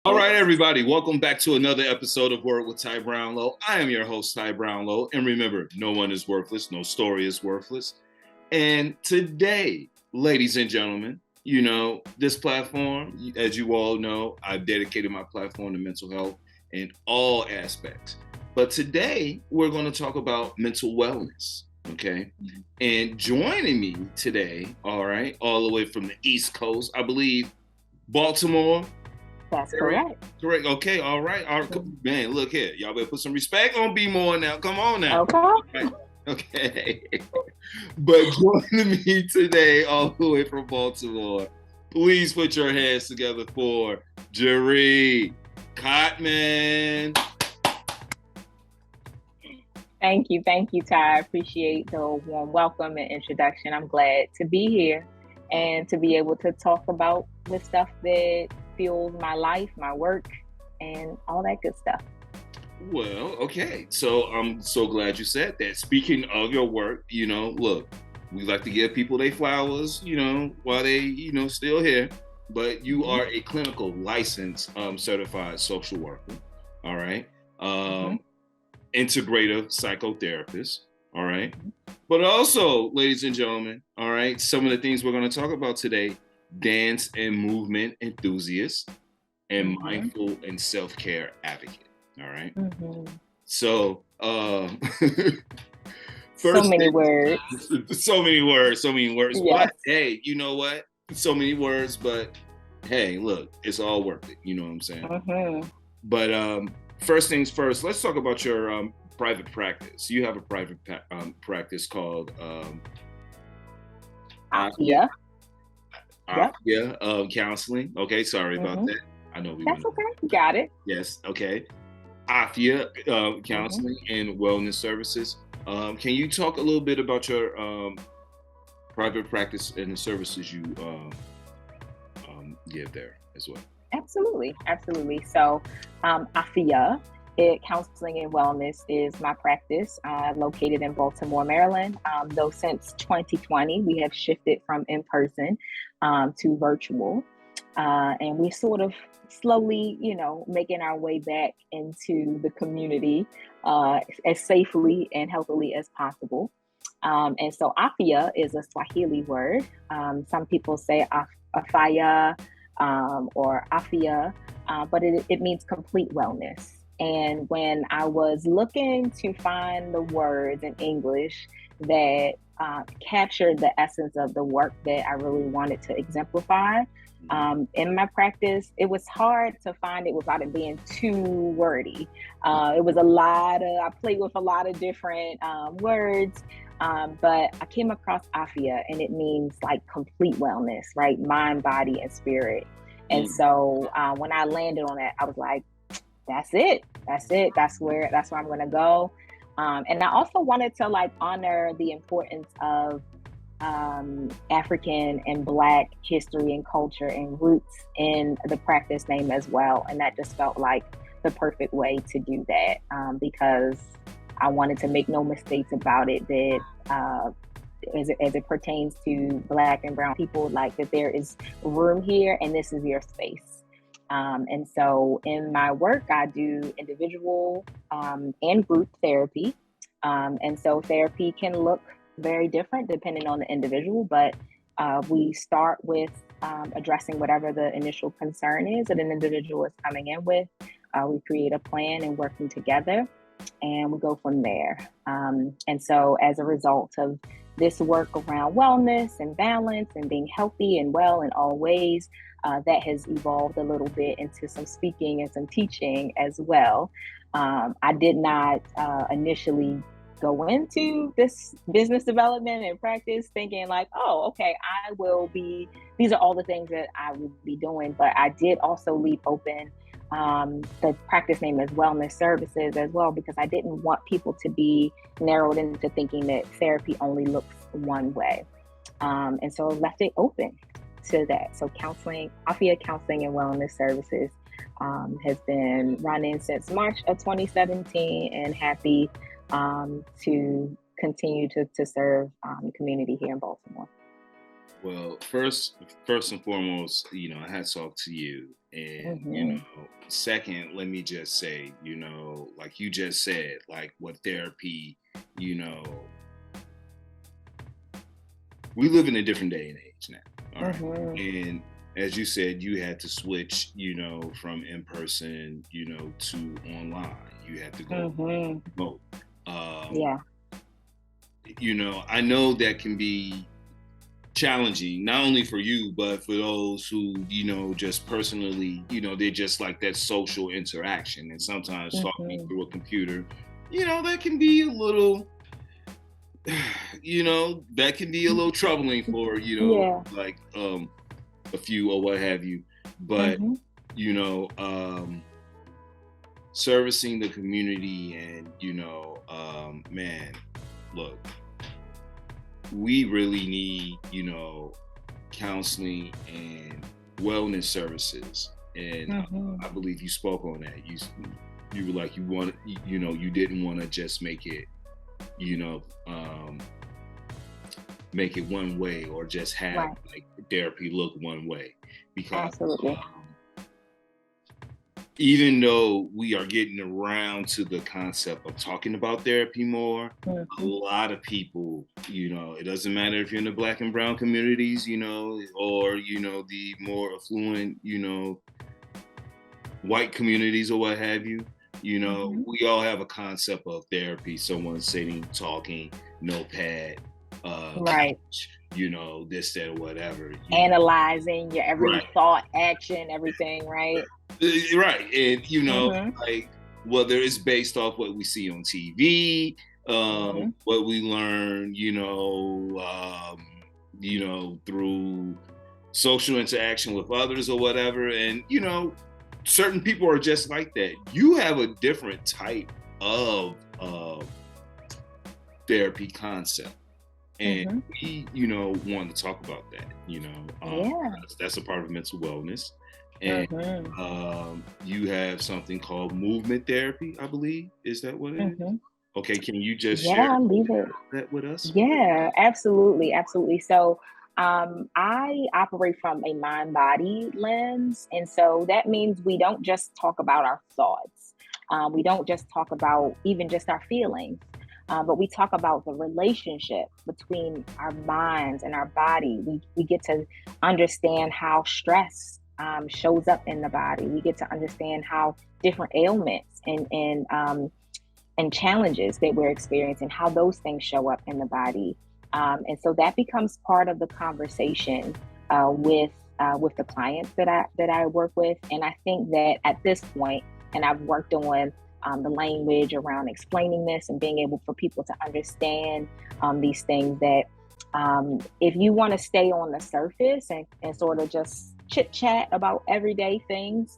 All right, everybody, welcome back to another episode of Word with Ty Brownlow. I am your host, Ty Brownlow. And remember, no one is worthless, no story is worthless. And today, ladies and gentlemen, you know, this platform, as you all know, I've dedicated my platform to mental health in all aspects. But today, we're going to talk about mental wellness, okay? And joining me today, all right, all the way from the East Coast, I believe, Baltimore. That's correct. Correct. Okay. All right. Man, look here. Y'all better put some respect on B More now. Come on now. Okay. Okay. But joining me today, all the way from Baltimore, please put your hands together for Jaree, Cottman. Thank you, Ty. I appreciate the warm welcome and introduction. I'm glad to be here and to be able to talk about the stuff that fuels my life, my work, and all that good stuff. Well, okay. So I'm so glad you said that. Speaking of your work, you know, look, we like to give people their flowers, you know, while they, you know, still here. But you are a clinical licensed certified social worker. All right. Integrative psychotherapist. All right. But also, ladies and gentlemen, all right, some of the things we're going to talk about today: dance and movement enthusiast and mindful and self-care advocate. All right. So, first, so many words. Yes. But hey, you know what? So many words, but hey, look, it's all worth it. You know what I'm saying? But first things first, let's talk about your private practice. You have a private practice called Afia. Counseling. Okay, sorry about that. I know that's okay. You got it. Yes. Okay. Afia Counseling and Wellness Services. Can you talk a little bit about your private practice and the services you give there as well? Absolutely. So, Afia, Counseling and Wellness is my practice located in Baltimore, Maryland. Though since 2020, we have shifted from in-person to virtual. And we sort of slowly, you know, making our way back into the community as safely and healthily as possible. And so Afia is a Swahili word. Some people say Afaya or Afia, but it means complete wellness. And when I was looking to find the words in English that captured the essence of the work that I really wanted to exemplify in my practice, it was hard to find it without it being too wordy. It was I played with a lot of different words, but I came across Afia, and it means like complete wellness, right? Mind, body, and spirit. And so when I landed on that, I was like, that's it. That's where I'm going to go. And I also wanted to like honor the importance of African and Black history and culture and roots in the practice name as well. And that just felt like the perfect way to do that because I wanted to make no mistakes about it that as it pertains to Black and Brown people, like that there is room here and this is your space. And so in my work, I do individual and group therapy. And so therapy can look very different depending on the individual, but we start with addressing whatever the initial concern is that an individual is coming in with. We create a plan and working together, and we go from there. And so as a result of this work around wellness and balance and being healthy and well in all ways, that has evolved a little bit into some speaking and some teaching as well. I did not initially go into this business development and practice thinking like, oh, okay, these are all the things that I will be doing. But I did also leave open the practice name as Wellness Services as well, because I didn't want people to be narrowed into thinking that therapy only looks one way. And so I left it open to that. So Afia Counseling and Wellness Services has been running since March of 2017, and happy to continue to serve the community here in Baltimore. Well, first and foremost, hats off to you. And, Mm-hmm. second, let me just say, like you just said, like what therapy, you know, we live in a different day and age now. All right. Mm-hmm. And as you said, you had to switch, from in person, to online. You had to go Mm-hmm. remote. Um, Yeah. I know that can be challenging, not only for you, but for those who, just personally, they're just like that social interaction. And sometimes talking Mm-hmm. through a computer, that can be a little, that can be a little troubling for, Yeah. like a few or what have you. But, Mm-hmm. you know, um, servicing the community and, man, look, we really need, counseling and wellness services. And Mm-hmm. I believe you spoke on that. You were like you didn't want to just you know, um, make it one way or just have Right. like therapy look one way because Absolutely. even though we are getting around to the concept of talking about therapy more, a Mm-hmm. lot of people, it doesn't matter if you're in the Black and brown communities, or, the more affluent, white communities or what have you, Mm-hmm. we all have a concept of therapy, someone sitting, talking, notepad, Right. couch, this, that, or whatever, Analyzing your every Right. thought, action, everything, right? Right. And, Mm-hmm. like whether it's based off what we see on TV, Mm-hmm. what we learn, through social interaction with others or whatever. And, certain people are just like that. You have a different type of therapy concept. And Mm-hmm. we, want to talk about that, Yeah. that's a part of mental wellness. And Mm-hmm. you have something called movement therapy, I believe. Is that what it is? Mm-hmm. Okay, can you just share Yeah, leave it. that with us? Yeah, absolutely, absolutely. So, I operate from a mind body lens. And so that means we don't just talk about our thoughts, we don't just talk about even just our feelings, but we talk about the relationship between our minds and our body. We get to understand how stress shows up in the body. We get to understand how different ailments and challenges that we're experiencing, how those things show up in the body. And so that becomes part of the conversation with the clients that I work with. And I think that at this point, and I've worked on the language around explaining this and being able for people to understand these things, that if you want to stay on the surface and sort of just chit chat about everyday things,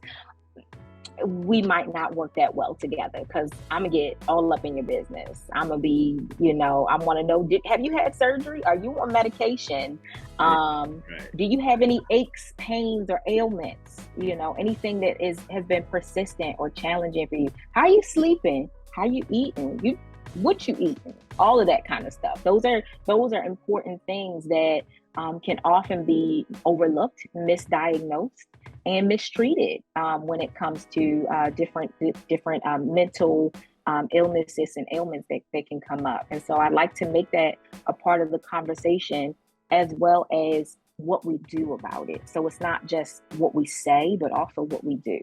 we might not work that well together, because I'm gonna get all up in your business. I'm gonna be, I want to know, have you had surgery? Are you on medication? Right, Um, right. do you have any aches, pains, or ailments? Anything that has been persistent or challenging for you? How are you sleeping? How you eating? What you eating? All of that kind of stuff. Those are important things that can often be overlooked, misdiagnosed, and mistreated when it comes to different mental illnesses and ailments that can come up. And so I like to make that a part of the conversation, as well as what we do about it. So it's not just what we say, but also what we do,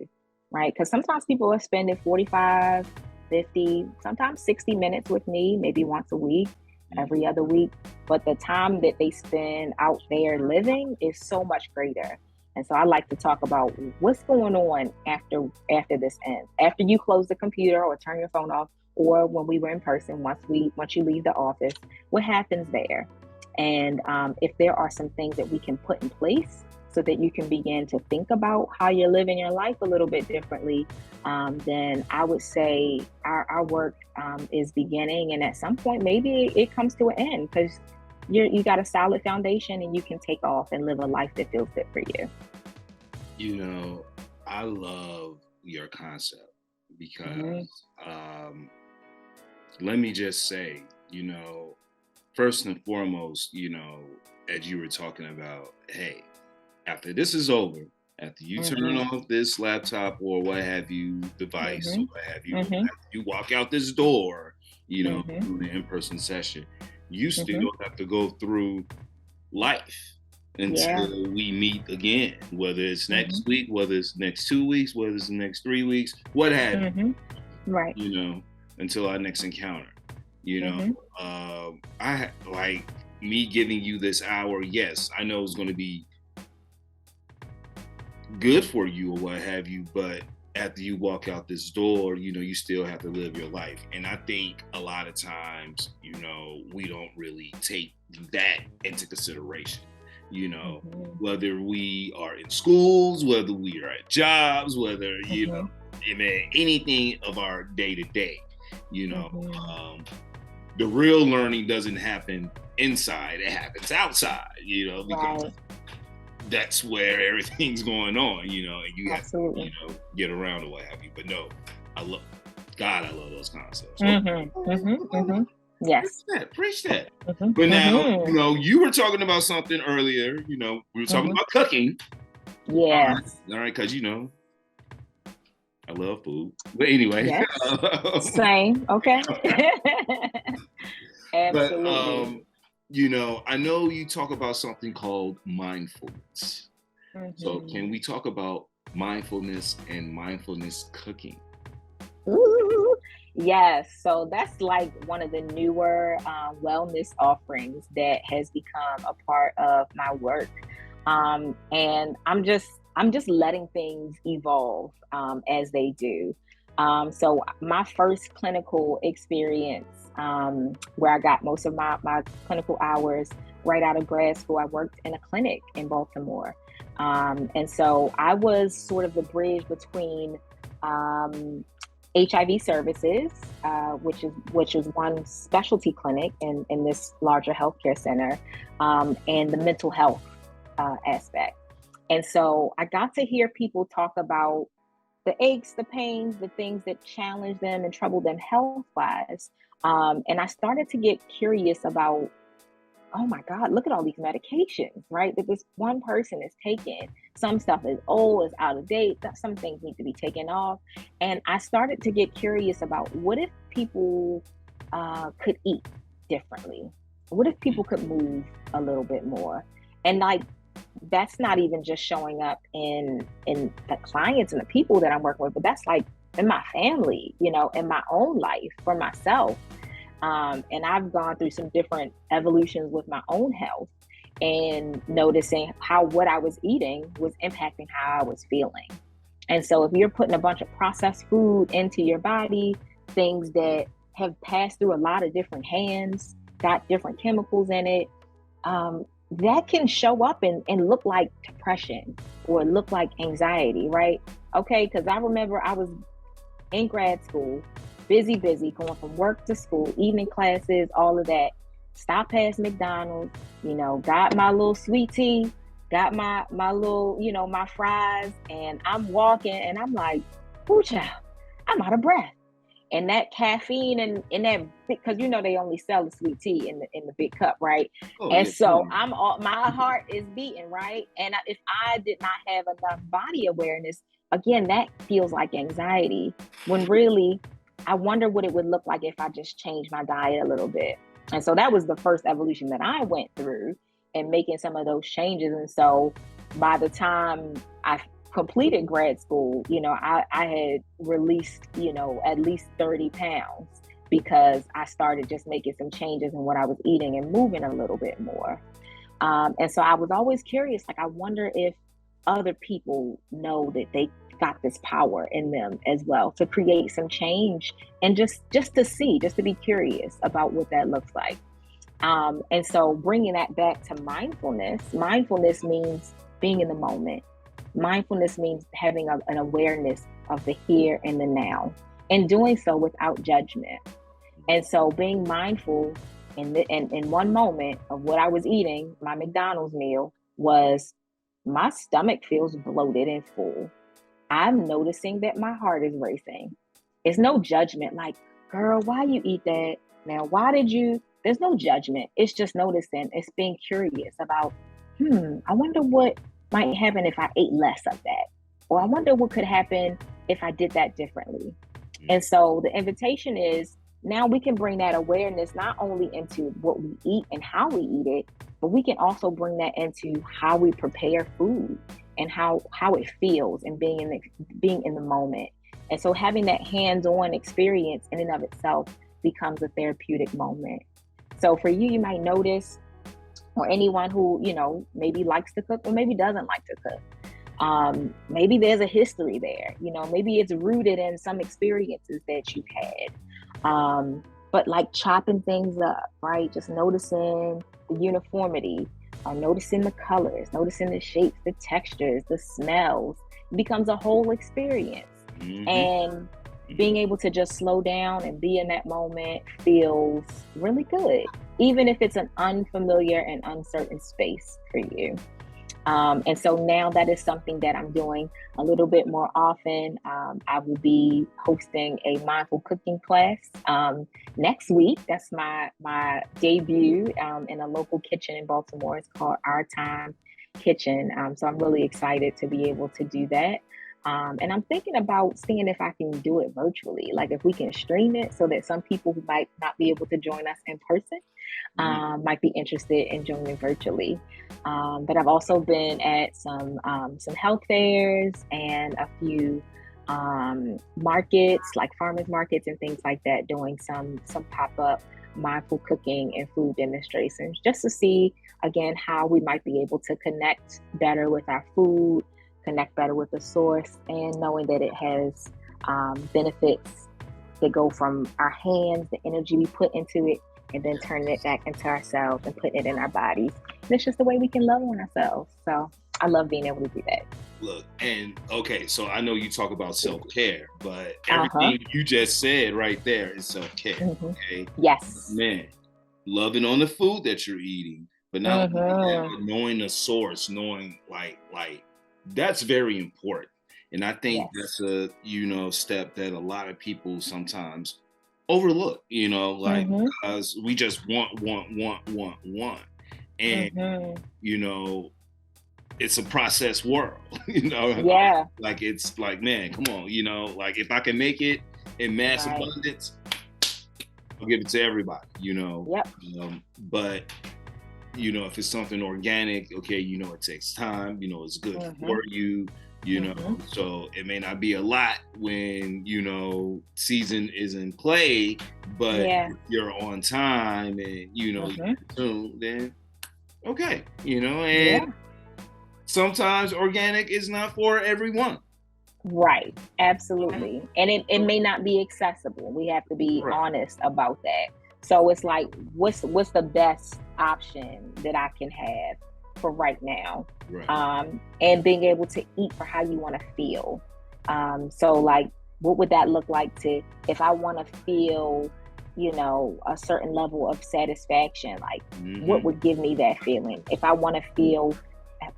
right? Because sometimes people are spending 45, 50, sometimes 60 minutes with me, maybe once a week, Mhm. every other week. But the time that they spend out there living is so much greater. And so I like to talk about what's going on after this ends. After you close the computer or turn your phone off, or when we were in person, once you leave the office, what happens there? And if there are some things that we can put in place so that you can begin to think about how you're living your life a little bit differently, then I would say our work is beginning. And at some point, maybe it comes to an end, because you got a solid foundation and you can take off and live a life that feels good for you. You know, I love your concept because Mhm. um, let me just say, first and foremost, as you were talking about, hey, after this is over, after you turn off this laptop or what have you device, or what have you, after you walk out this door, through the in-person session, you still have to go through life until we meet again, whether it's next week, whether it's next 2 weeks, whether it's the next 3 weeks, what have you, right? Until our next encounter. I like me giving you this hour. Yes, I know it's going to be good for you or what have you, but after you walk out this door, you still have to live your life. And I think a lot of times, we don't really take that into consideration. Whether we are in schools, whether we are at jobs, whether, anything of our day to day, the real learning doesn't happen inside, it happens outside, because that's where everything's going on, and you have to, get around or what have you. But no, I love those concepts. Yes. Preach that. But now, you were talking about something earlier, we were talking about cooking. Yeah. All right, because, I love food. But anyway. Yes. Same. Okay. Absolutely. But, I know you talk about something called mindfulness. So can we talk about mindfulness and mindfulness cooking? Ooh, yes. So that's like one of the newer wellness offerings that has become a part of my work. And I'm just letting things evolve as they do. So my first clinical experience, where I got most of my clinical hours right out of grad school, I worked in a clinic in Baltimore. And so I was sort of the bridge between HIV services, which is one specialty clinic in this larger healthcare center, and the mental health aspect. And so I got to hear people talk about the aches, the pains, the things that challenge them and trouble them health-wise. And I started to get curious about, oh my God, look at all these medications, right? That this one person is taking. Some stuff is old, is out of date. Some things need to be taken off. And I started to get curious about, what if people could eat differently? What if people could move a little bit more? And like, that's not even just showing up in the clients and the people that I'm working with, but that's like in my family, in my own life for myself. And I've gone through some different evolutions with my own health and noticing how what I was eating was impacting how I was feeling. And so if you're putting a bunch of processed food into your body, things that have passed through a lot of different hands, got different chemicals in it, that can show up and look like depression or look like anxiety, right? Okay, because I remember I was in grad school, busy, going from work to school, evening classes, all of that. Stopped past McDonald's, got my little sweet tea, got my little, my fries, and I'm walking and I'm like, ooh, child, I'm out of breath. And that caffeine and that, because they only sell the sweet tea in the big cup, right? Oh, and so my heart is beating, right? And if I did not have enough body awareness, again, that feels like anxiety, when really I wonder what it would look like if I just changed my diet a little bit. And so that was the first evolution that I went through, and making some of those changes. And so by the time I completed grad school, I had released, at least 30 pounds, because I started just making some changes in what I was eating and moving a little bit more. And so I was always curious, like, I wonder if other people know that they got this power in them as well to create some change, and just to be curious about what that looks like. And so bringing that back to mindfulness means being in the moment. Mindfulness means having an awareness of the here and the now, and doing so without judgment. And so being mindful in one moment of what I was eating, my McDonald's meal, was my stomach feels bloated and full. I'm noticing that my heart is racing. It's no judgment, like, girl, why you eat that? Now, why did you? there's no judgment. It's just noticing. It's being curious about, I wonder what might happen if I ate less of that. Or I wonder what could happen if I did that differently. And so the invitation is, now we can bring that awareness not only into what we eat and how we eat it, but we can also bring that into how we prepare food and how it feels, and being in the moment. And so having that hands-on experience in and of itself becomes a therapeutic moment. So for you, you might notice, or anyone who, maybe likes to cook or maybe doesn't like to cook, maybe there's a history there, maybe it's rooted in some experiences that you've had. But like chopping things up, right? Just noticing the uniformity, noticing the colors, noticing the shapes, the textures, the smells. It becomes a whole experience. And being able to just slow down and be in that moment feels really good, even if it's an unfamiliar and uncertain space for you. And so now that is something that I'm doing a little bit more often. I will be hosting a mindful cooking class next week. That's my debut in a local kitchen in Baltimore. It's called Our Time Kitchen. So I'm really excited to be able to do that. And I'm thinking about seeing if I can do it virtually, like if we can stream it so that some people who might not be able to join us in person might be interested in joining virtually. But I've also been at some health fairs and a few markets, like farmers markets and things like that, doing some pop-up mindful cooking and food demonstrations, just to see, again, how we might be able to connect better with our food, connect better with the source, and knowing that it has benefits that go from our hands, the energy we put into it, and then turning it back into ourselves and putting it in our bodies. And it's just the way we can love on ourselves. So I love being able to do that. Look, and okay, so I know you talk about self-care, but everything you just said right there is self-care. Okay. Yes. Man, loving on the food that you're eating, but not only that, but knowing the source, knowing like that's very important. And I think that's a, step that a lot of people sometimes overlook, because we just want. And, it's a processed world, Yeah. Like, it's like, man, come on, like if I can make it in mass abundance, I'll give it to everybody, Yep. But if it's something organic, okay, it takes time, it's good for you, so it may not be a lot when, season is in play, but if you're on time and, you're tuned, then okay, and sometimes organic is not for everyone. Right. Absolutely. And it may not be accessible. We have to be honest about that. So it's like, what's the best option that I can have for right now? And being able to eat for how you want to feel. So like, what would that look like if I want to feel, a certain level of satisfaction, like what would give me that feeling? If I want to feel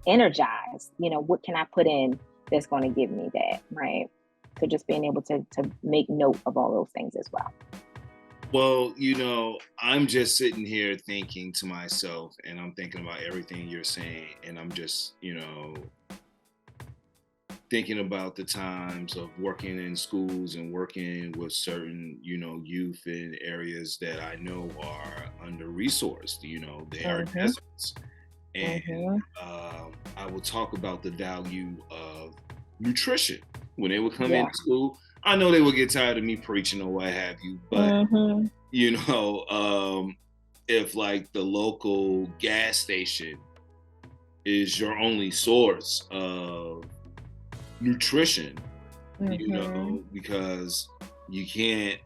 energized, what can I put in that's going to give me that, right? So just being able to make note of all those things as well. Well, I'm just sitting here thinking to myself, and I'm thinking about everything you're saying, and I'm just, thinking about the times of working in schools and working with certain, youth in areas that I know are under-resourced, they are deserts. And I will talk about the value of nutrition when they would come into school. I know they would get tired of me preaching or what have you, but if like the local gas station is your only source of nutrition, because you can't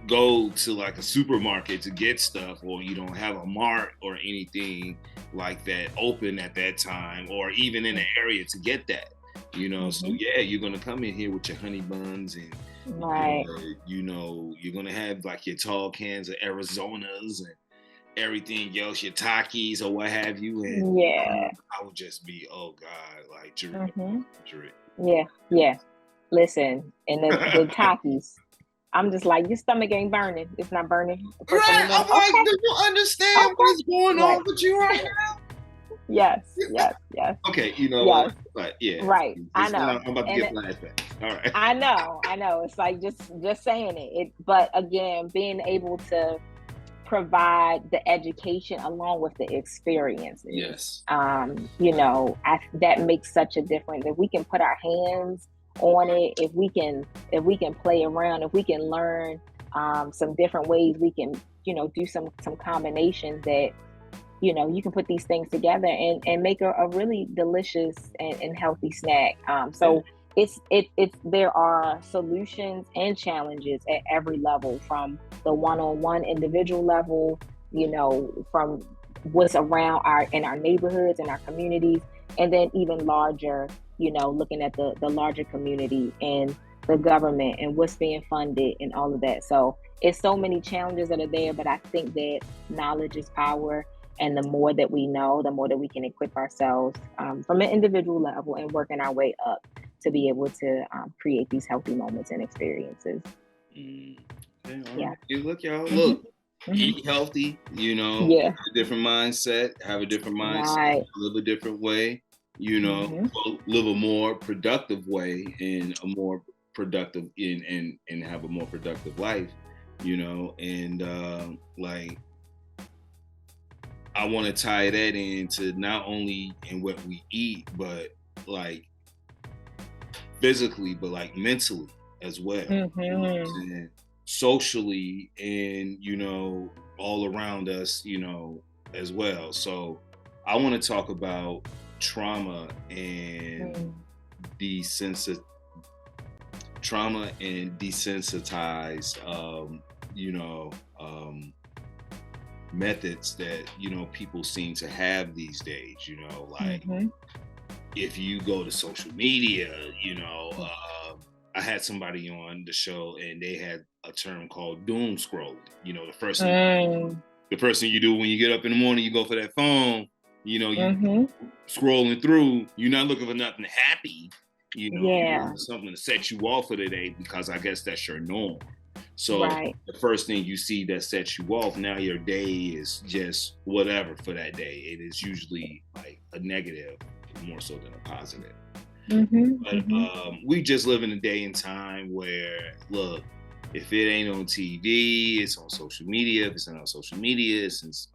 go to like a supermarket to get stuff, or you don't have a mart or anything like that open at that time, or even in the area to get that, so you're gonna come in here with your honey buns and you're gonna have like your tall cans of Arizonas and everything else, your Takis or what have you, and I would just be, oh God, like Jaree. Yeah. Listen, and the Takis, I'm just like, your stomach ain't burning. It's not burning. The first thing you Right. know, I'm like, okay, do you understand what okay. is going Right. on with you right Yes. now? Okay, you know what? Yes. But yeah, Right. I now know. I'm about to And get flashbacks. All right. I know. It's like just saying it. But again, being able to provide the education along with the experiences. Yes. That makes such a difference. If we can put our hands on it, if we can play around, if we can learn some different ways, we can do some combinations that you can put these things together and make a really delicious and healthy snack. So it's there are solutions and challenges at every level, from the one-on-one individual level, from what's around in our neighborhoods and our communities, and then even larger, looking at the larger community and the government and what's being funded and all of that. So it's so many challenges that are there, but I think that knowledge is power. And the more that we know, the more that we can equip ourselves from an individual level and working our way up to be able to create these healthy moments and experiences. Okay, all Yeah. right. Hey, look, y'all. Mm-hmm. Look, Mm-hmm. eat healthy. Yeah. Have a different mindset. Have a different mindset. Right. Live a different way. Live a more productive way and a more productive and have a more productive life. And like, I want to tie that into not only in what we eat, but like physically, but like mentally as well. And socially, and all around us, as well. So I want to talk about trauma and desensitized methods that people seem to have these days. Like if you go to social media, I had somebody on the show and they had a term called doom scrolling. The first thing you do when you get up in the morning, you go for that phone, you scrolling through, you're not looking for nothing happy, you're something to set you off for the day, because I guess that's your norm. So the first thing you see that sets you off, now your day is just whatever for that day. It is usually like a negative more so than a positive. But we just live in a day and time where, look, if it ain't on TV, it's on social media. If it's not on social media, it's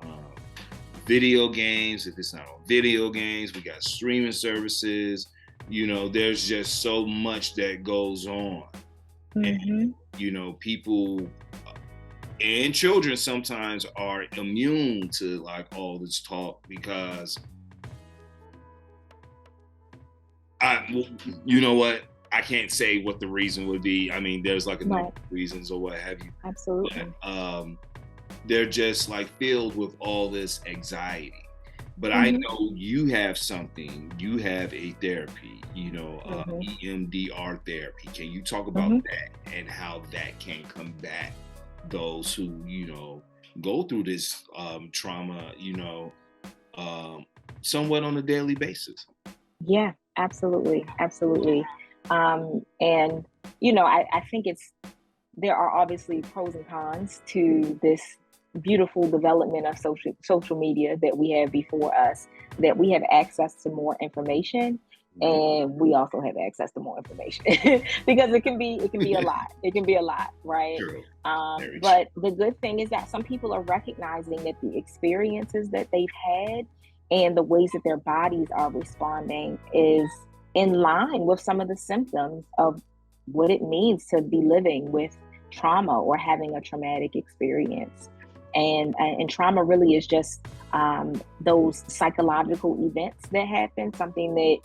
video games. If it's not on video games, we got streaming services. There's just so much that goes on. And, people and children sometimes are immune to like all this talk, because you know what? I can't say what the reason would be. I mean, there's like a number of reasons or what have you. Absolutely. But, they're just like filled with all this anxiety. But I know you have something. You have a therapy, EMDR therapy. Can you talk about that and how that can combat those who, go through this trauma, somewhat on a daily basis? Yeah, absolutely. And I think there are obviously pros and cons to this beautiful development of social media that we have before us, that we have access to more information, and we also have access to more information because it can be a lot, right? True. But the good thing is that some people are recognizing that the experiences that they've had and the ways that their bodies are responding is in line with some of the symptoms of what it means to be living with trauma or having a traumatic experience. And trauma really is just those psychological events that happen, something that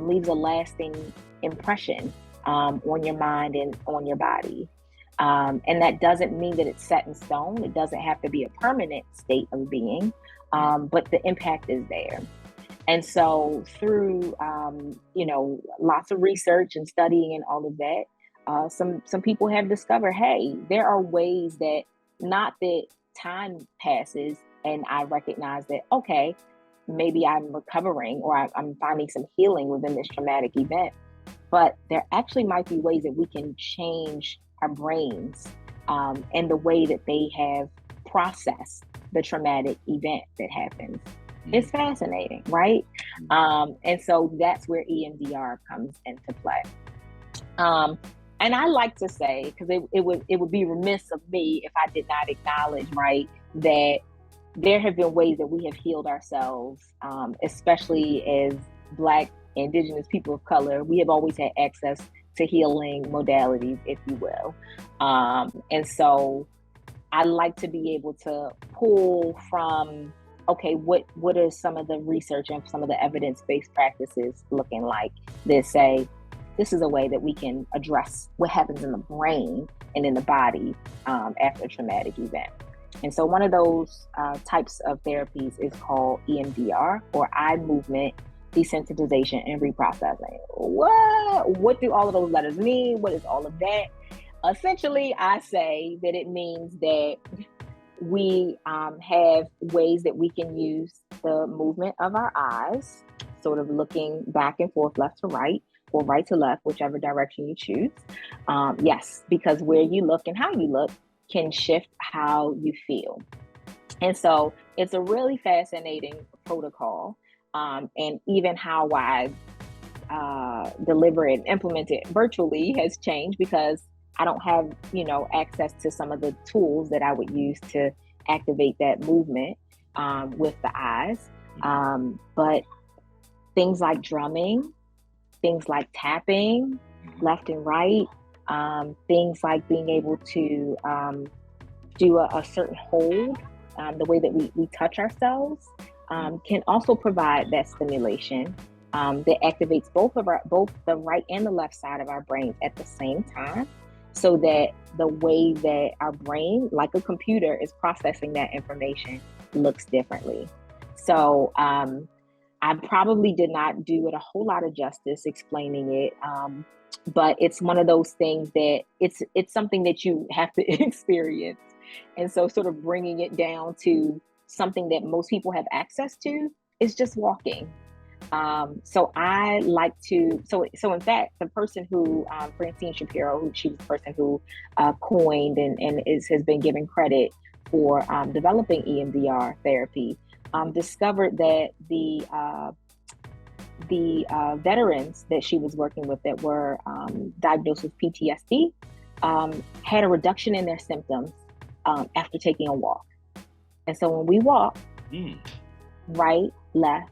leaves a lasting impression on your mind and on your body. And that doesn't mean that it's set in stone. It doesn't have to be a permanent state of being, but the impact is there. And so through, lots of research and studying and all of that, some people have discovered, hey, there are ways that, not that time passes and I recognize that, okay, maybe I'm recovering or I'm finding some healing within this traumatic event, but there actually might be ways that we can change our brains and the way that they have processed the traumatic event that happens. It's fascinating, right? And so that's where EMDR comes into play. And I like to say, because it would be remiss of me if I did not acknowledge, right, that there have been ways that we have healed ourselves, especially as Black, Indigenous people of color. We have always had access to healing modalities, if you will. And so I like to be able to pull from, okay, what is some of the research and some of the evidence-based practices looking like that say, this is a way that we can address what happens in the brain and in the body after a traumatic event. And so one of those types of therapies is called EMDR, or eye movement desensitization and reprocessing. What do all of those letters mean? What is all of that? Essentially, I say that it means that we have ways that we can use the movement of our eyes, sort of looking back and forth, left to right, or right to left, whichever direction you choose. Yes, because where you look and how you look can shift how you feel. And so it's a really fascinating protocol. And even how I deliver it and implement it virtually has changed because I don't have, access to some of the tools that I would use to activate that movement with the eyes. But things like drumming, things like tapping left and right, things like being able to do a certain hold, the way that we touch ourselves, can also provide that stimulation that activates both the right and the left side of our brains at the same time, so that the way that our brain, like a computer, is processing that information looks differently. So I probably did not do it a whole lot of justice explaining it, but it's one of those things that it's something that you have to experience. And so sort of bringing it down to something that most people have access to is just walking. So I like to, so in fact, the person who, Francine Shapiro, she was the person who coined and has been given credit for developing EMDR therapy, discovered that the veterans that she was working with that were diagnosed with PTSD had a reduction in their symptoms after taking a walk. And so when we walk, right, left,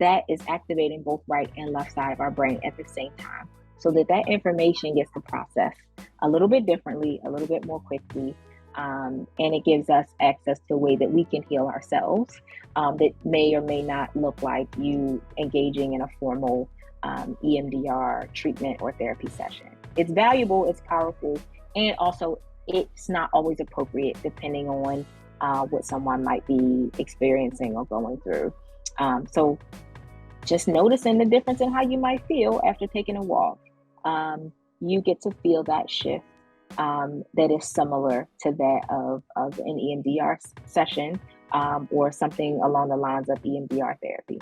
that is activating both right and left side of our brain at the same time, so that information gets to process a little bit differently, a little bit more quickly. And it gives us access to a way that we can heal ourselves that may or may not look like you engaging in a formal EMDR treatment or therapy session. It's valuable, it's powerful, and also it's not always appropriate depending on what someone might be experiencing or going through. So just noticing the difference in how you might feel after taking a walk. You get to feel that shift that is similar to that of an EMDR session or something along the lines of EMDR therapy.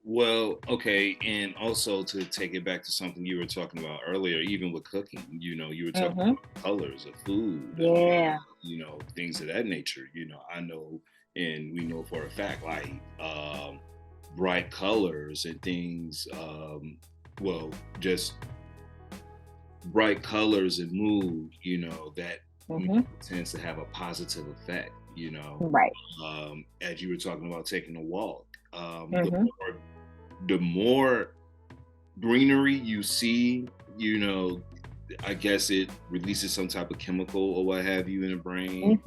Well, okay, and also to take it back to something you were talking about earlier, even with cooking, you were talking about colors of food, yeah, and, things of that nature. I know, and we know for a fact, like bright colors and things, just bright colors and mood, that tends to have a positive effect, right. As you were talking about taking a walk, the more greenery you see, I guess it releases some type of chemical or what have you in the brain.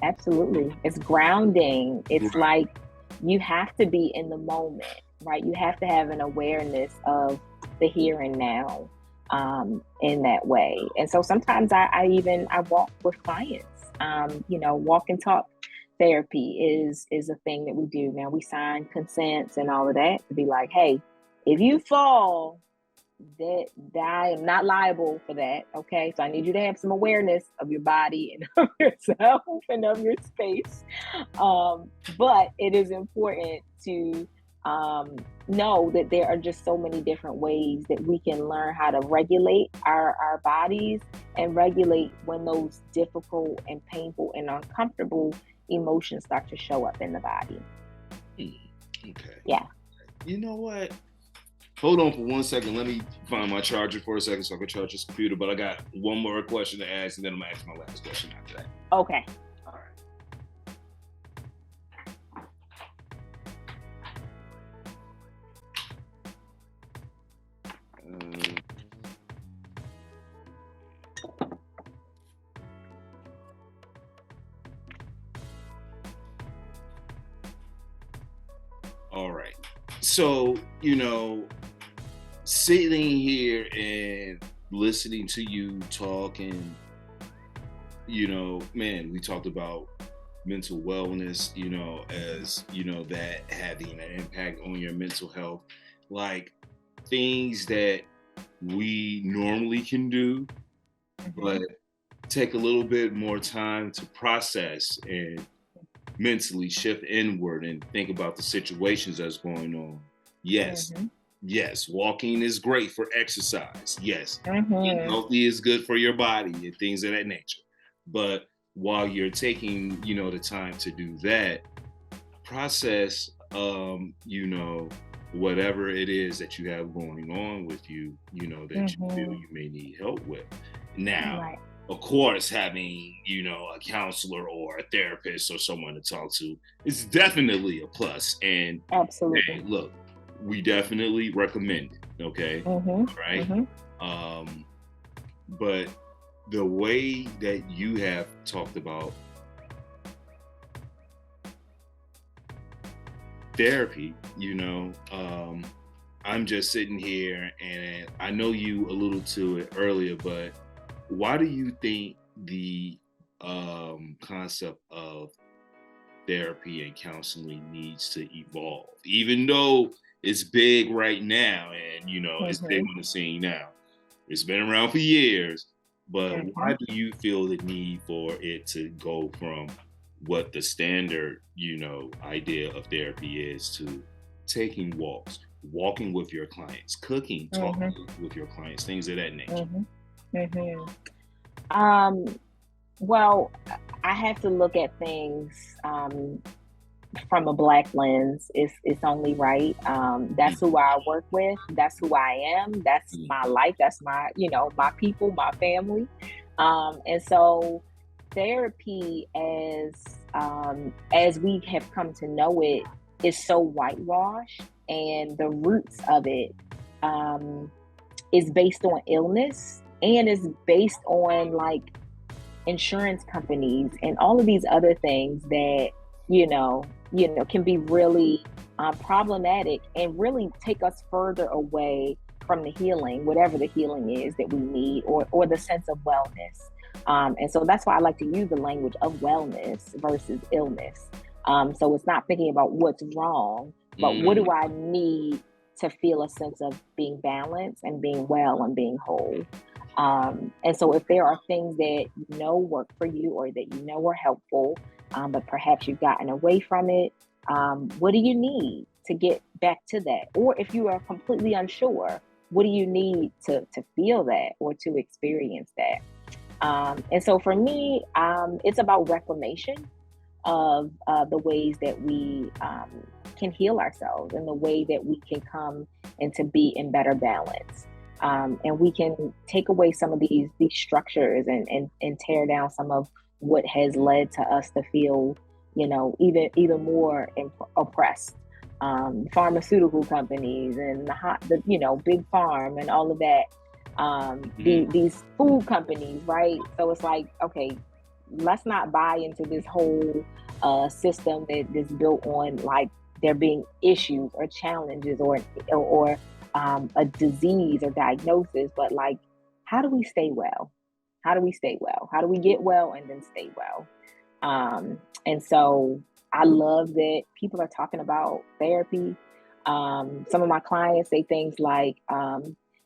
Absolutely. It's grounding. It's like you have to be in the moment, right? You have to have an awareness of the here and now in that way. And so sometimes I walk with clients, walk and talk therapy is a thing that we do. Now we sign consents and all of that to be like, hey, if you fall, that I am not liable for that. Okay. So I need you to have some awareness of your body and of yourself and of your space. But it is important to know that there are just so many different ways that we can learn how to regulate our bodies and regulate when those difficult and painful and uncomfortable emotions start to show up in the body. Okay. Yeah. You know what? Hold on for 1 second. Let me find my charger for a second so I can charge this computer. But I got one more question to ask, and then I'm gonna ask my last question after that. Okay. All right. All right. So, sitting here and listening to you talking, man, we talked about mental wellness, as, that having an impact on your mental health, like things that we normally can do, but take a little bit more time to process and mentally shift inward and think about the situations that's going on. Yes. Yes, walking is great for exercise. Yes, eating healthy is good for your body and things of that nature. But while you're taking, the time to do that, process, whatever it is that you have going on with you, that you feel you may need help with. Now, of course, having, a counselor or a therapist or someone to talk to is definitely a plus. And absolutely, hey, look, we definitely recommend it. Okay. Right. But the way that you have talked about therapy, I'm just sitting here and I know you alluded to it earlier, but why do you think the concept of therapy and counseling needs to evolve, even though it's big right now and it's big on the scene now? It's been around for years, but why do you feel the need for it to go from what the standard idea of therapy is to taking walks, walking with your clients, cooking, talking with your clients, things of that nature? Well, I have to look at things from a Black lens. It's only right. That's who I work with. That's who I am. That's my life. That's my, my people, my family. And so therapy as we have come to know it is so whitewashed, and the roots of it is based on illness, and is based on like insurance companies and all of these other things that can be really problematic and really take us further away from the healing, whatever the healing is that we need, or the sense of wellness. And so that's why I like to use the language of wellness versus illness. So it's not thinking about what's wrong, but what do I need to feel a sense of being balanced and being well and being whole. And so if there are things that work for you, or that are helpful, but perhaps you've gotten away from it, what do you need to get back to that? Or if you are completely unsure, what do you need to feel that or to experience that? And so for me, it's about reclamation of the ways that we can heal ourselves, and the way that we can come and to be in better balance. And we can take away some of these structures and tear down some of what has led to us to feel, even more oppressed. Pharmaceutical companies and the big farm and all of that. These food companies, right? So it's like, okay, let's not buy into this whole system that is built on like there being issues or challenges or a disease or diagnosis, but like, how do we stay well? How do we stay well? How do we get well and then stay well? And so I love that people are talking about therapy. Some of my clients say things like,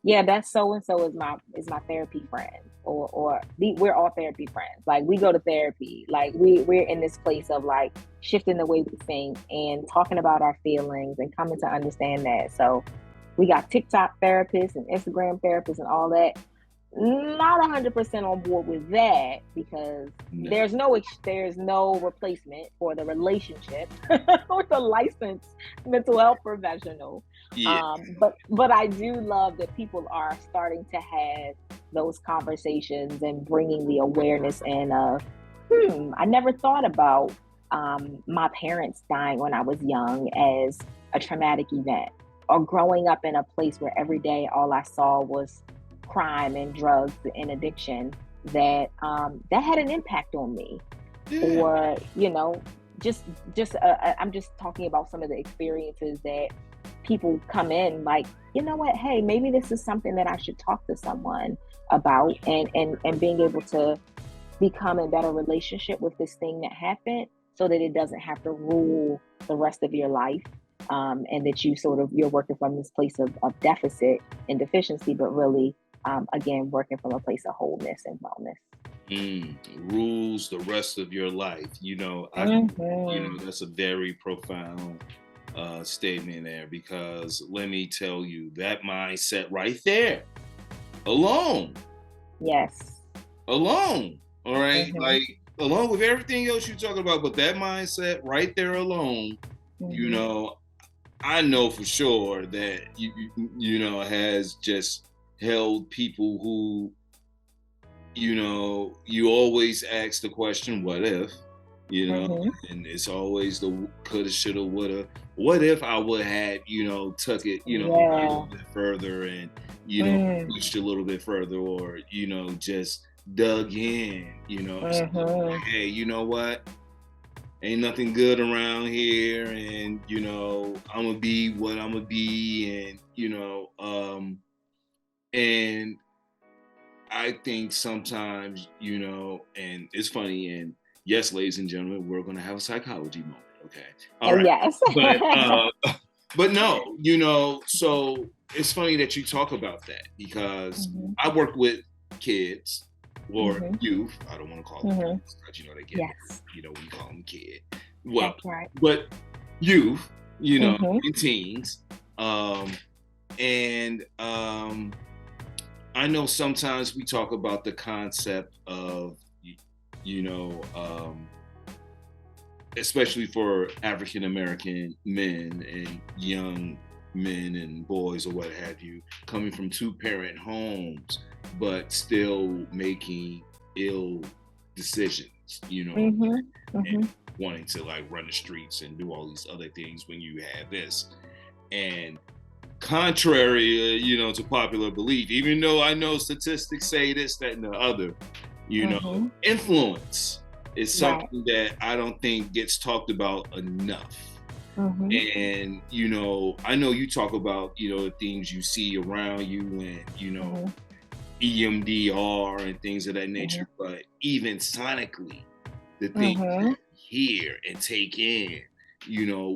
yeah, that's so and so is my therapy friend, we're all therapy friends. Like we go to therapy, like we're in this place of like shifting the way we think and talking about our feelings and coming to understand that. So we got TikTok therapists and Instagram therapists and all that. Not 100% on board with that, because No. there's no replacement for the relationship with a licensed mental health professional. Yeah. But I do love that people are starting to have those conversations and bringing the awareness in of, I never thought about my parents dying when I was young as a traumatic event, or growing up in a place where every day all I saw was crime and drugs and addiction, that had an impact on me. Yeah. Or just I'm just talking about some of the experiences that people come in like, you know what, hey, maybe this is something that I should talk to someone about, and being able to become in better relationship with this thing that happened, so that it doesn't have to rule the rest of your life. And that you're working from this place of deficit and deficiency, but really, again, working from a place of wholeness and wellness. Rules the rest of your life. That's a very profound statement there, because let me tell you, that mindset right there alone. Yes. Alone. All right. Like, along with everything else you're talking about, but that mindset right there alone, I know for sure that has just held people who, you always ask the question, what if, and it's always the coulda, shoulda, woulda. What if I would have, took it, a little bit further, and, pushed a little bit further, or, just dug in, hey, you know what? Ain't nothing good around here, and I'm gonna be what I'm gonna be, and and I think sometimes, and it's funny, and yes, ladies and gentlemen, we're gonna have a psychology moment, okay? All right. Yes. But no, so it's funny that you talk about that, because I work with kids or youth. I don't want to call them kids, because they get we call them kid. Well, that's right. But youth, and teens, and I know sometimes we talk about the concept of, especially for African American men and young men and boys or what have you, coming from 2-parent homes, but still making ill decisions, and wanting to like run the streets and do all these other things when you have this. And contrary, to popular belief, even though I know statistics say this, that, and the other, influence is something that I don't think gets talked about enough. And, I know you talk about, the things you see around you, and, EMDR and things of that nature, but even sonically, the things you hear and take in,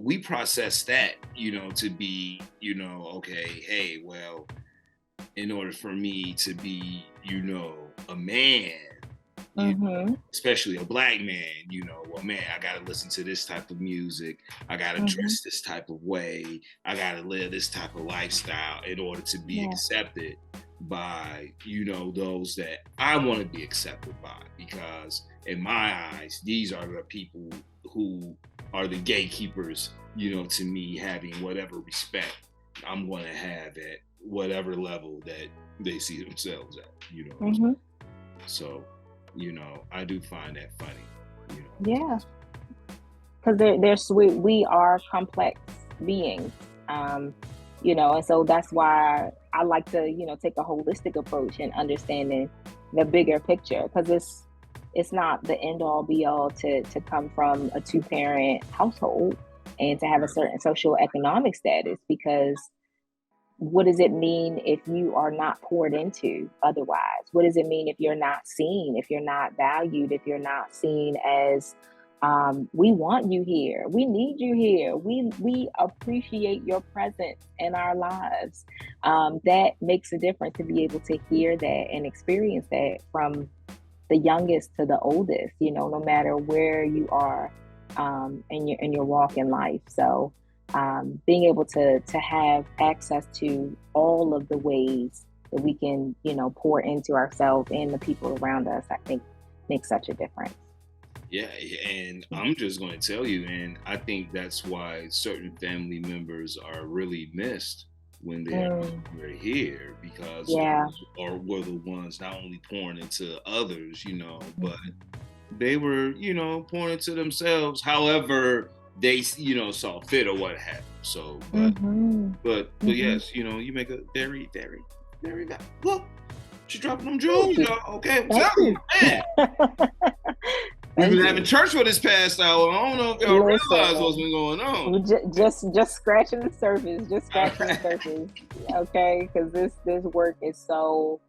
we process that, to be, okay, hey, well, in order for me to be, a man, especially a black man, well, man, I gotta listen to this type of music, I gotta dress this type of way, I gotta live this type of lifestyle in order to be accepted by, those that I want to be accepted by, because in my eyes, these are the people who are the gatekeepers, to me having whatever respect I'm going to have at whatever level that they see themselves at, So, I do find that funny, Yeah. Because they're sweet. We are complex beings, and so that's why I like to, take a holistic approach in understanding the bigger picture, because it's not the end all be all to come from a 2-parent household and to have a certain social economic status, because what does it mean if you are not poured into otherwise? What does it mean if you're not seen, if you're not valued, if you're not seen as We want you here. We need you here. We appreciate your presence in our lives. That makes a difference to be able to hear that and experience that from the youngest to the oldest. No matter where you are in your walk in life. So being able to have access to all of the ways that we can pour into ourselves and the people around us, I think makes such a difference. Yeah, and I'm just going to tell you, and I think that's why certain family members are really missed when we're here, because were the ones not only pouring into others, but they were, pouring into themselves. However, they, saw fit or what have you. So, but yes, you make a very, very, very bad. Look, she dropping them jewels, y'all. Okay, I'm telling you, man. We've been having church for this past hour. I don't know if y'all realize what's been going on. Just scratching the surface. Just scratching the surface. Okay, because this work is so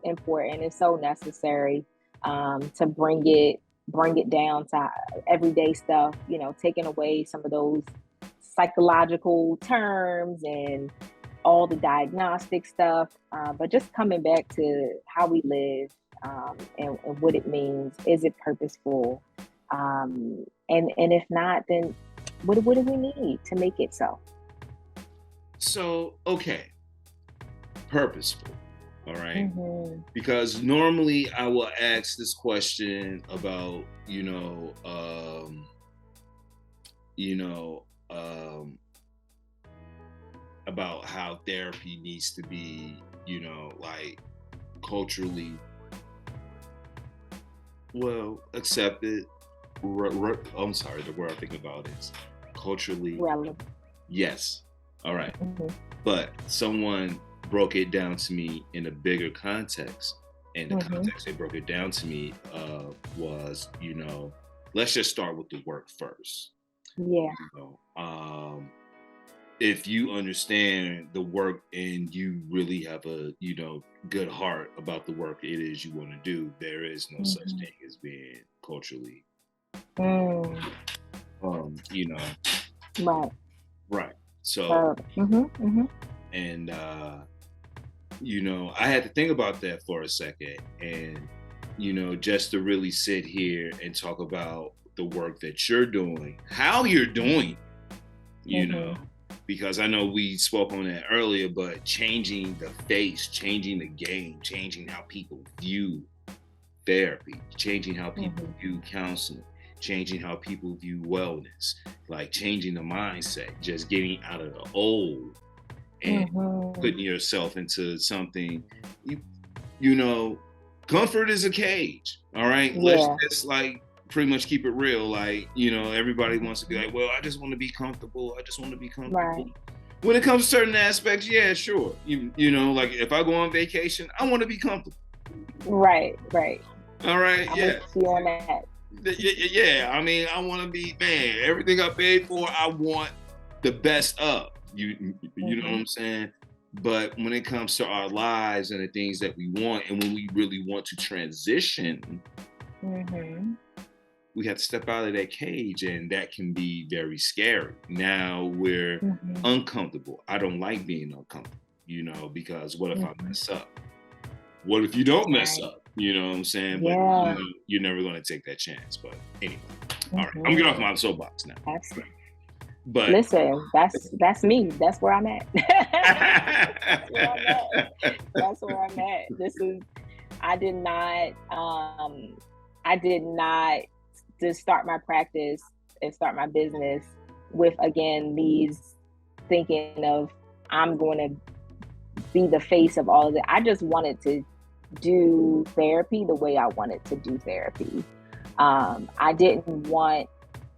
important. It's so necessary to bring it down to everyday stuff. Taking away some of those psychological terms and all the diagnostic stuff, but just coming back to how we live. And what it means. Is it purposeful? And if not, then what do we need to make it so? So, okay, purposeful. All right. Because normally I will ask this question about, about how therapy needs to be, like culturally accepted. I'm sorry, the word I think about is culturally relevant. Yes. All right. But someone broke it down to me in a bigger context. And the context they broke it down to me was, let's just start with the work first. Yeah. If you understand the work and you really have a, good heart about the work it is you want to do, there is no such thing as being culturally, Right. So, and, I had to think about that for a second, and, just to really sit here and talk about the work that you're doing, how you're doing, because I know we spoke on that earlier, but changing the face, changing the game, changing how people view therapy, changing how people view counseling, changing how people view wellness, like changing the mindset, just getting out of the old and putting yourself into something, comfort is a cage. All right. Yeah. Let's just pretty much keep it real. Like, everybody wants to be like, well, I just want to be comfortable. Right. When it comes to certain aspects, yeah, sure. Like if I go on vacation, I want to be comfortable. Right. All right. I'm yeah. with you on that. Yeah. I mean, I want to be, man, everything I paid for, I want the best of. You know what I'm saying? But when it comes to our lives and the things that we want, and when we really want to transition, we have to step out of that cage, and that can be very scary. Now we're uncomfortable. I don't like being uncomfortable, because what if I mess up? What if you don't mess up? You know what I'm saying? Yeah. But you're never going to take that chance. But anyway, all right, I'm getting off my soapbox now. Absolutely. But listen, that's me. That's where I'm at. That's where I'm at. I did not just start my practice and start my business with, again, these thinking of I'm going to be the face of all of it. I just wanted to do therapy the way I wanted to do therapy. I didn't want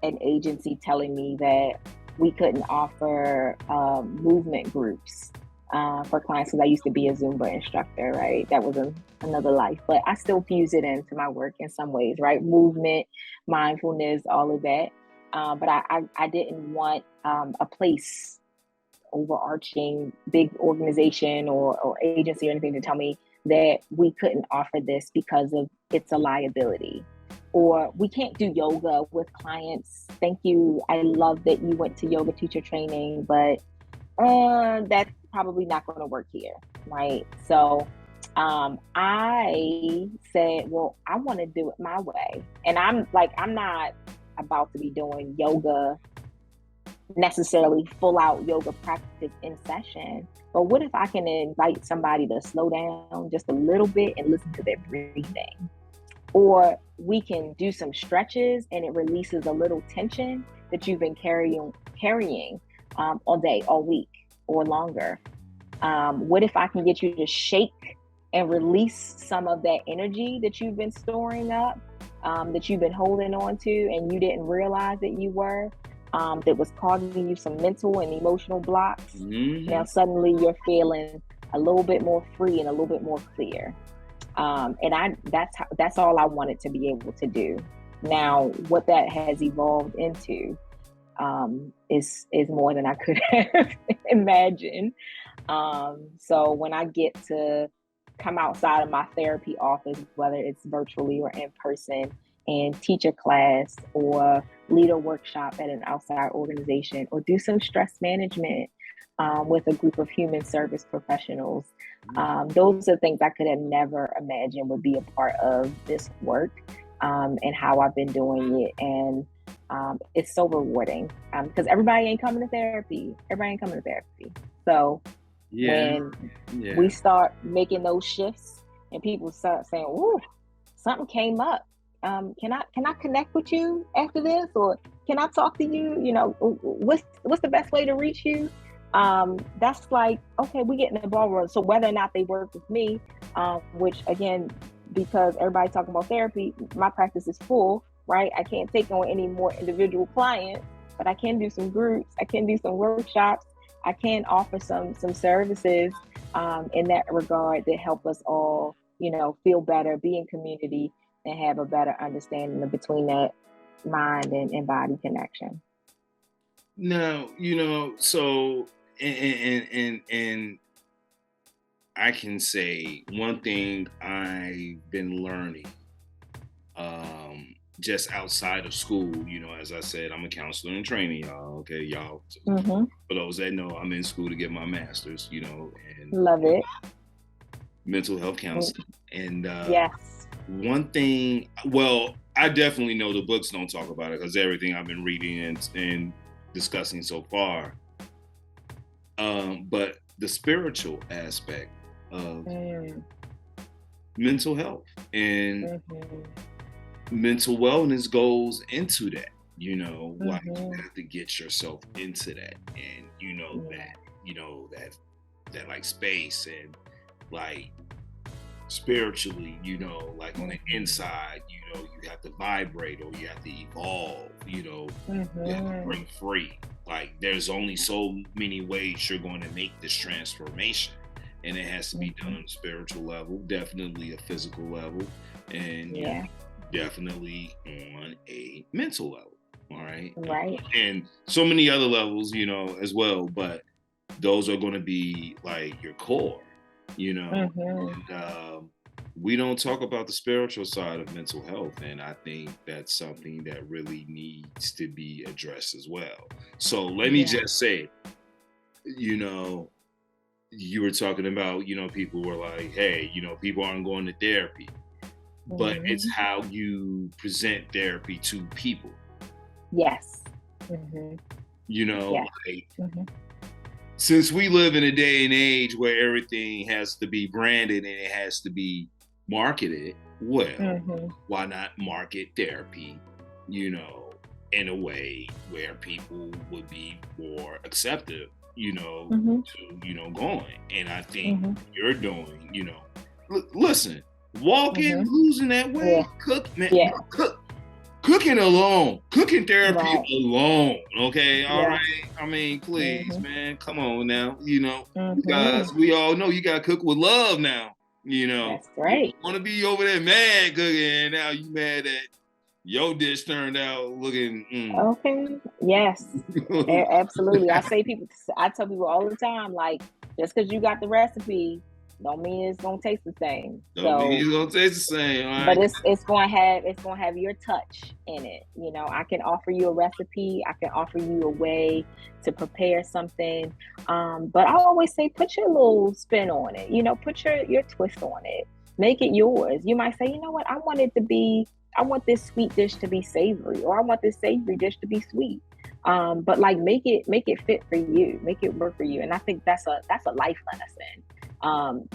an agency telling me that we couldn't offer movement groups for clients, because I used to be a Zumba instructor, right? That was another life, but I still fuse it into my work in some ways, right? Movement, mindfulness, all of that. But I didn't want a place, overarching big organization or agency or anything to tell me that we couldn't offer this because of it's a liability. Or we can't do yoga with clients. Thank you. I love that you went to yoga teacher training, but that's probably not going to work here, right? So I said, well, I want to do it my way. And I'm not about to be doing yoga necessarily full out yoga practice in session. But what if I can invite somebody to slow down just a little bit and listen to their breathing? Or we can do some stretches and it releases a little tension that you've been carrying all day, all week, or longer. What if I can get you to shake and release some of that energy that you've been storing up, that you've been holding on to, and you didn't realize that you were, that was causing you some mental and emotional blocks. Mm-hmm. Now suddenly you're feeling a little bit more free and a little bit more clear. And that's all I wanted to be able to do. Now, what that has evolved into is more than I could have imagined. So when I get to come outside of my therapy office, whether it's virtually or in person, and teach a class or lead a workshop at an outside organization or do some stress management with a group of human service professionals. Those are things I could have never imagined would be a part of this work and how I've been doing it. And it's so rewarding because everybody ain't coming to therapy. So when we start making those shifts and people start saying, ooh, something came up. Can I connect with you after this? Or can I talk to you? You know, what's the best way to reach you? That's like, okay, we get in the ball rolling. So whether or not they work with me, which again, because everybody's talking about therapy, my practice is full, right? I can't take on any more individual clients, but I can do some groups. I can do some workshops. I can offer some services in that regard that help us all, you know, feel better, be in community, and have a better understanding of between that mind and body connection. Now, you know, so and I can say one thing I've been learning just outside of school, you know, as I said, I'm a counselor in training, y'all. Okay, y'all. Mm-hmm. For those that know, I'm in school to get my master's, you know, and love it. Mental health counseling. And yes. One thing, well, I definitely know the books don't talk about it because everything I've been reading and discussing so far. But the spiritual aspect of mental health and mental wellness goes into that, you know, like you have to get yourself into that, and you know that, you know, that like space and like spiritually, you know, like on the inside, you know, you have to vibrate or you have to evolve, you know, you have to break free. Like there's only so many ways you're going to make this transformation, and it has to be done on a spiritual level, definitely a physical level, and definitely on a mental level. All right. Right. And so many other levels, you know, as well, but those are going to be like your core, you know. And we don't talk about the spiritual side of mental health, and I think that's something that really needs to be addressed as well. So let me just say, you know, you were talking about, you know, people were like, hey, you know, people aren't going to therapy, but it's how you present therapy to people. Yes. You know, like, since we live in a day and age where everything has to be branded and it has to be marketed, well, why not market therapy, you know, in a way where people would be more accepted, you know, to, you know, going. And I think you're doing, you know, listen, walking, losing that weight, cooking alone, cooking therapy alone, okay? All right? I mean, please, man, come on now. You know, guys, we all know you got to cook with love now, you know. That's right. You want to be over there mad cooking, and now you mad that your dish turned out looking... Okay, yes, absolutely. I tell people all the time, like, just because you got the recipe don't mean it's gonna taste the same. Don't mean it's gonna taste the same. All but right? it's gonna have your touch in it. You know, I can offer you a recipe. I can offer you a way to prepare something. But I always say, put your little spin on it. You know, put your twist on it. Make it yours. You might say, you know what, I want this sweet dish to be savory, or I want this savory dish to be sweet. But like make it fit for you, make it work for you. And I think that's a life lesson.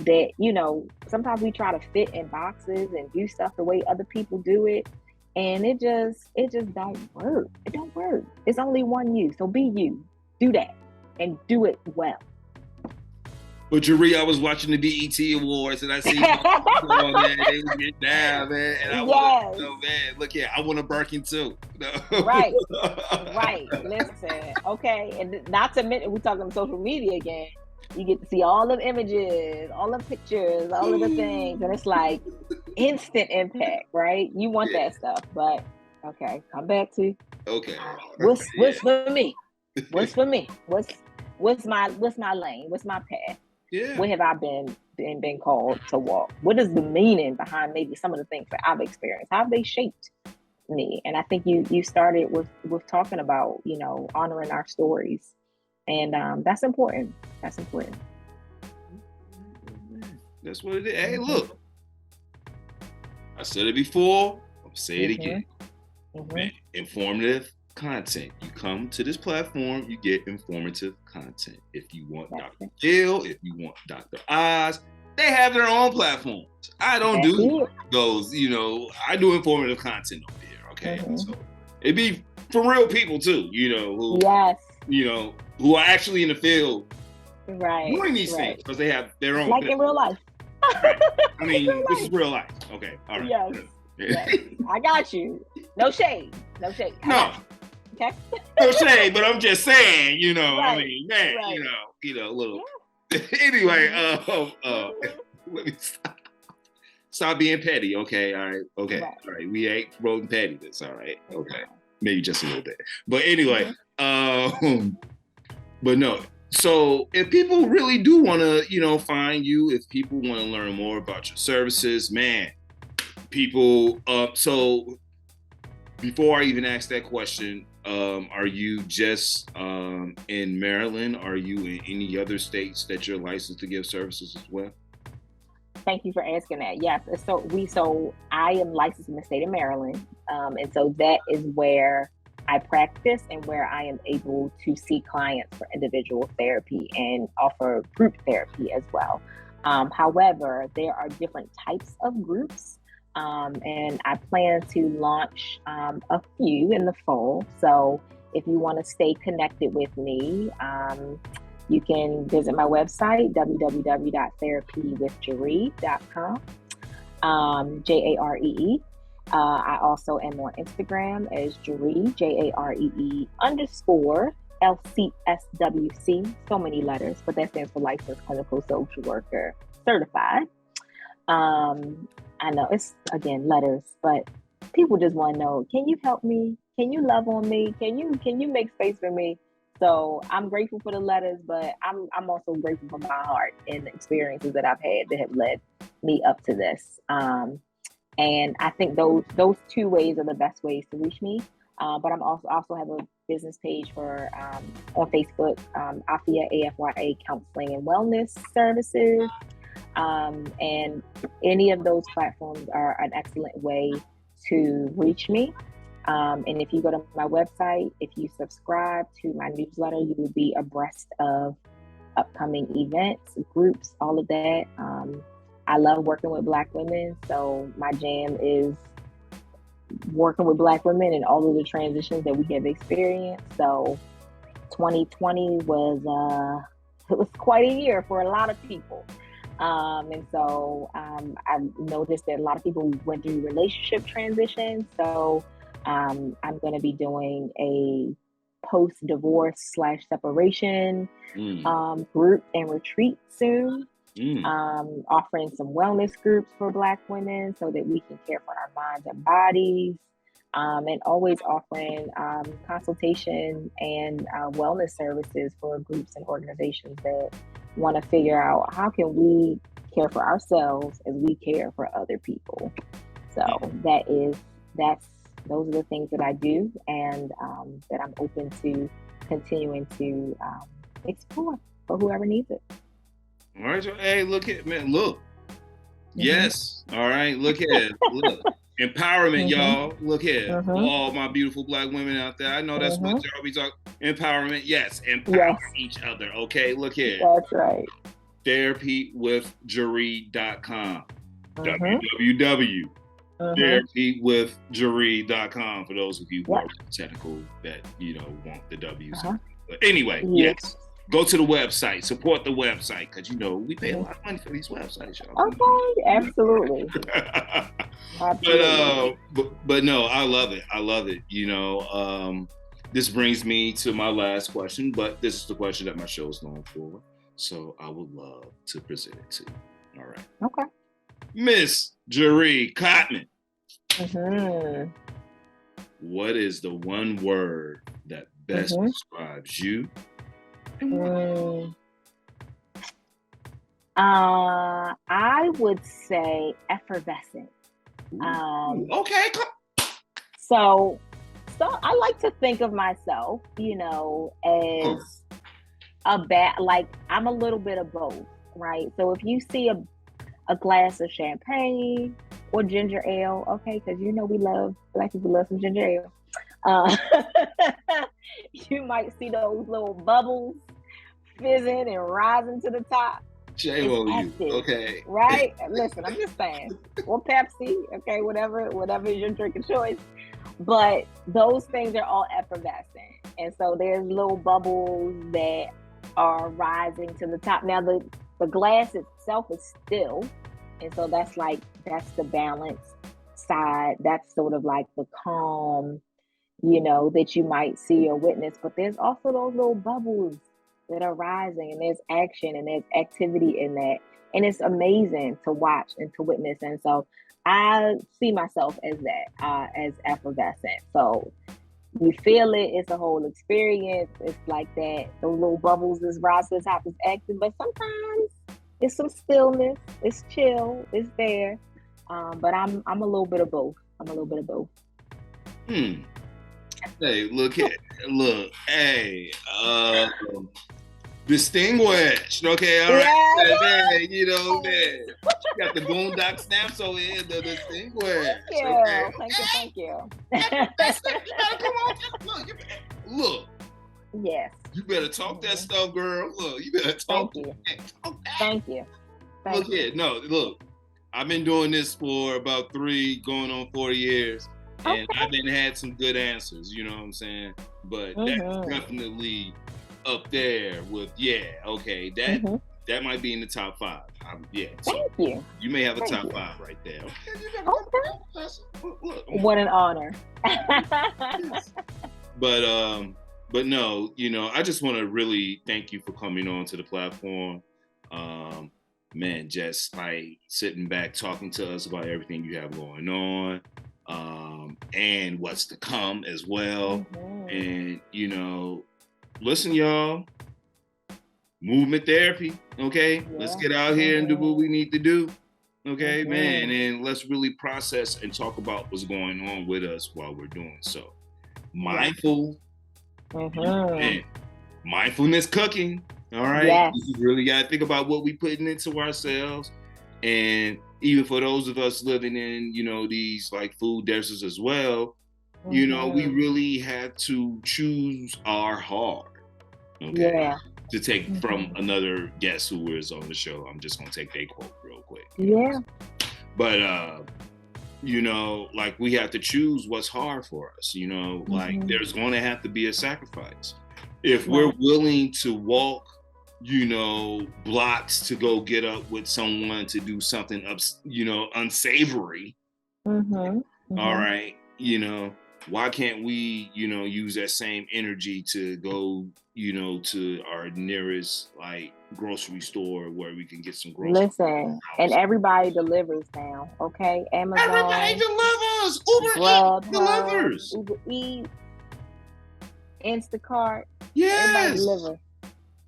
That, you know, sometimes we try to fit in boxes and do stuff the way other people do it, and it just don't work. It don't work. It's only one you, so be you. Do that and do it well. But Jaree, I was watching the BET Awards and I see on there, they was getting down, man. And I want to know, man, look here, I want a Birkin too. No. Right. Listen, okay, and not to mention, we're talking social media again. You get to see all the images, all the pictures, all of the things, and it's like instant impact, right? You want that stuff, but okay, come back to what's for me? What's for me? What's my lane? What's my path? Yeah. What have I been called to walk? What is the meaning behind maybe some of the things that I've experienced? How have they shaped me? And I think you started with talking about, you know, honoring our stories, and that's important. That's important. That's what it is. Hey, look, I said it before. I'm gonna say it again. Man, informative content. You come to this platform, you get informative content. If you want Dr. Jill, if you want Dr. Oz, they have their own platforms. I don't do those, you know, I do informative content over here, okay? So it'd be for real people too, you know, who you know, who are actually in the field doing these things, because they have their own, like in real life. I mean, this is real life. Okay, all right. Yes. I got you. No shade. No. Okay. No shade, but I'm just saying, you know, I mean, man, you know, little. Anyway, let me stop being petty, okay? All right, okay, all right. We ain't promoting pettiness, all right, okay, maybe just a little bit, but anyway, but no. So if people really do want to, you know, find you, if people want to learn more about your services, man, people. So before I even ask that question, are you just in Maryland? Are you in any other states that you're licensed to give services as well? Thank you for asking that. Yes, so I am licensed in the state of Maryland, and so that is where I practice and where I am able to see clients for individual therapy and offer group therapy as well. However, there are different types of groups. And I plan to launch a few in the fall. So if you want to stay connected with me, you can visit my website, www.therapywithjaree.com, Jaree. I also am on Instagram as Jaree, JAREE_LCSWC, so many letters, but that stands for Licensed Clinical Social Worker Certified. I know it's, again, letters, but people just want to know, can you help me? Can you love on me? Can you make space for me? So I'm grateful for the letters, but I'm also grateful for my heart and the experiences that I've had that have led me up to this. And I think those two ways are the best ways to reach me. But I'm also have a business page for on Facebook, AFYA, AFYA Counseling and Wellness Services. And any of those platforms are an excellent way to reach me. And if you go to my website, if you subscribe to my newsletter, you will be abreast of upcoming events, groups, all of that. I love working with Black women, so my jam is working with Black women and all of the transitions that we have experienced. So 2020 was quite a year for a lot of people. And so I noticed that a lot of people went through relationship transitions. So I'm going to be doing a post-divorce /separation group and retreat soon. Offering some wellness groups for Black women so that we can care for our minds and bodies. And always offering consultation and wellness services for groups and organizations that want to figure out how can we care for ourselves as we care for other people. So those are the things that I do, and that I'm open to continuing to explore for whoever needs it. All right, so, hey, look at man, look. Yes. All right, look look. Empowerment, y'all. Look here. All my beautiful Black women out there. I know that's what y'all be talking. Empowerment, yes. Empower each other. Okay, look here. That's right. Therapywithjaree.com. www.therapywithjaree.com for those of you who are technical that want the W's. But anyway, yes. Go to the website, support the website, because we pay a lot of money for these websites, y'all. Okay, absolutely. But no, I love it. I love it. This brings me to my last question, but this is the question that my show is known for. So I would love to present it to you. All right. Okay. Miss Jaree Cottman. What is the one word that best describes you? I would say effervescent. Okay. So I like to think of myself, as I'm a little bit of both, right? So if you see a glass of champagne or ginger ale, okay, because Black people love some ginger ale. You might see those little bubbles fizzing and rising to the top. Shame on you. Okay. Right? Listen, I'm just saying. Or Pepsi, okay, whatever is your drink of choice. But those things are all effervescent. And so there's little bubbles that are rising to the top. Now the glass itself is still. And so that's the balance side. That's sort of like the calm, that you might see or witness. But there's also those little bubbles that are rising, and there's action and there's activity in that. And it's amazing to watch and to witness. And so I see myself as that, as effervescent. So you feel it, it's a whole experience. It's like that, those little bubbles is rising to the top, is active, but sometimes it's some stillness, it's chill, it's there. But I'm a little bit of both. Hey, look, hey, distinguished, okay, all right, man, you got the boondock snaps over here, the distinguished. Thank you. That's it. You gotta come on, look. Yes. You better talk that stuff, girl. Look, you better talk. Thank you. Look here, look. I've been doing this for about 3 going on 4 years. And I've had some good answers, you know what I'm saying? But that's definitely up there with, that might be in the top 5. Thank you. You may have a top 5 right there. Okay. What an honor. But no, I just want to really thank you for coming on to the platform. Man, just like sitting back, talking to us about everything you have going on. And what's to come as well. And listen, y'all, movement therapy, okay? Let's get out here and do what we need to do, okay, man? And let's really process and talk about what's going on with us while we're doing so. Mindful and mindfulness cooking, all right? We really got to think about what we're putting into ourselves. And even for those of us living in, these like food deserts as well, we really have to choose our heart. Okay. Yeah. To take from another guest who was on the show. I'm just gonna take their quote real quick. Yeah. But like we have to choose what's hard for us, like there's gonna have to be a sacrifice. If we're willing to walk blocks to go get up with someone to do something unsavory. All right. Why can't we, use that same energy to go, to our nearest like grocery store where we can get some groceries. Listen, and everybody delivers now, okay? Amazon. Everybody delivers. Uber delivers. Uber Eats, Instacart. Yes. Everybody delivers.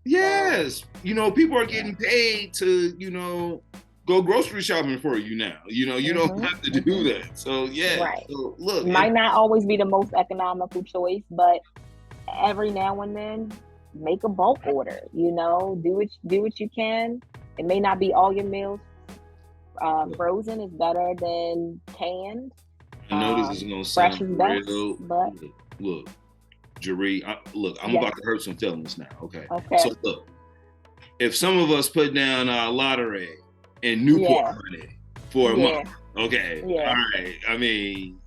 Yes. People are getting paid to, go grocery shopping for you now. You know, you don't have to do that. So yeah. Right. So look, Might not always be the most economical choice, but every now and then make a bulk order. You know, do what you can. It may not be all your meals. Frozen is better than canned. I know this is gonna Fresh sound is best, real. but Look, Jaree, I'm yes. about to hurt some feelings now. Okay. Okay. So look, if some of us put down our lottery and Newport money for a month, okay, all right. I mean,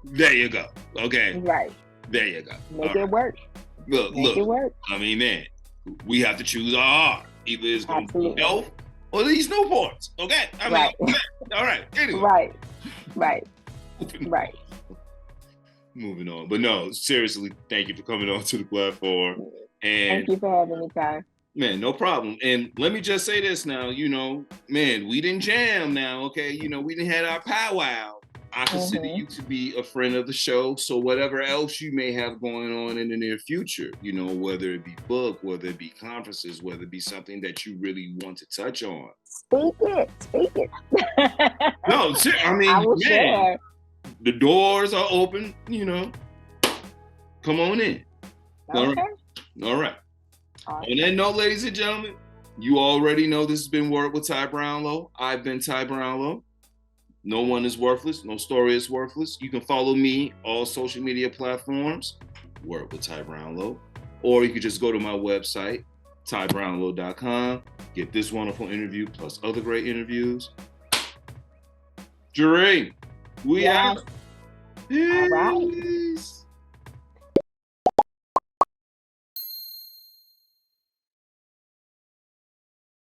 there you go. Okay, right. There you go. Make it work. Look. It work. I mean, man, we have to choose our heart. Either it's going to be health or these Newports. Okay. I mean, all right. Anyway. Right. Moving on. But no, seriously, thank you for coming on to the platform. And thank you for having me, Kai. Man, no problem. And let me just say this now, you know, man, we didn't jam now, okay? You know, we didn't have our powwow. I consider you to be a friend of the show. So whatever else you may have going on in the near future, you know, whether it be book, whether it be conferences, whether it be something that you really want to touch on. Speak it. No, I mean, I will share. The doors are open, you know. Come on in. Okay. All right. On that note, ladies and gentlemen, you already know this has been Word with Ty Brownlow. I've been Ty Brownlow. No one is worthless. No story is worthless. You can follow me all social media platforms, Word with Ty Brownlow, or you can just go to my website, tybrownlow.com. Get this wonderful interview plus other great interviews. Jaree, we out. All right.